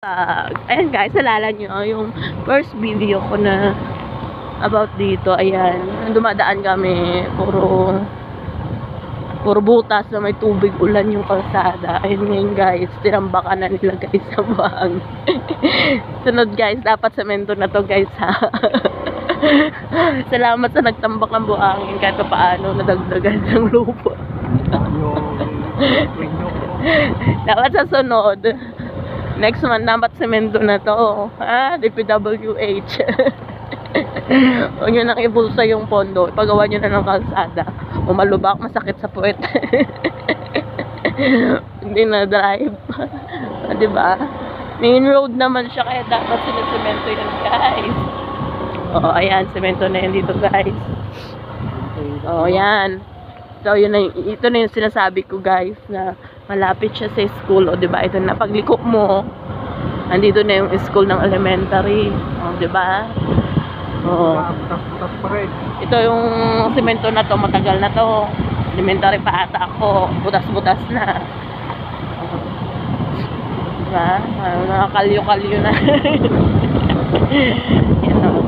Ayan guys, alala nyo yung first video ko na about dito. Ayan, dumadaan kami, puro butas na may tubig, ulan yung kalsada. Ayun ngayon guys, tinambakan na nila guys sa buhang. Sunod guys, dapat semento na to guys ha. Salamat sa nagtambak ng buhangin kahit pa paano nadagdagan ng lupa. Dapat sa sunod next month, dapat semento na to. DPWH. Huwag nyo nang ibulsa yung pondo. Ipagawa nyo na ng kalsada. Umalubak, masakit sa puwet. Hindi na drive. Diba? Main road naman siya, kaya dapat sinasemento yun, guys. Oo, ayan. Semento na yun dito, guys. Oo, ayan. So, yun na, ito na yung sinasabi ko, guys, na malapit siya sa school. O, diba? Ito na, pagliko mo, nandito na yung school ng elementary. O, diba? Oo. Ito yung semento na to, matagal na to. Elementary pa ata ako. Butas-butas na. Diba? Nakakalyo-kalyo na. Yan o.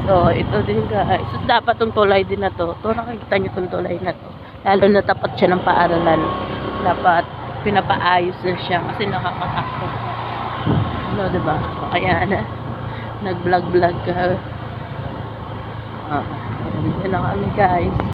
So, ito din guys. So, dapat itong tulay din na to. Ito, nakikita nyo itong tulay na to. Lalo na tapat siya ng paaralan. Dapat pinapaayos na siya kasi nakakatakot. Ano, diba? O, kaya na. Nag-vlog-vlog ka. Yan na kami guys.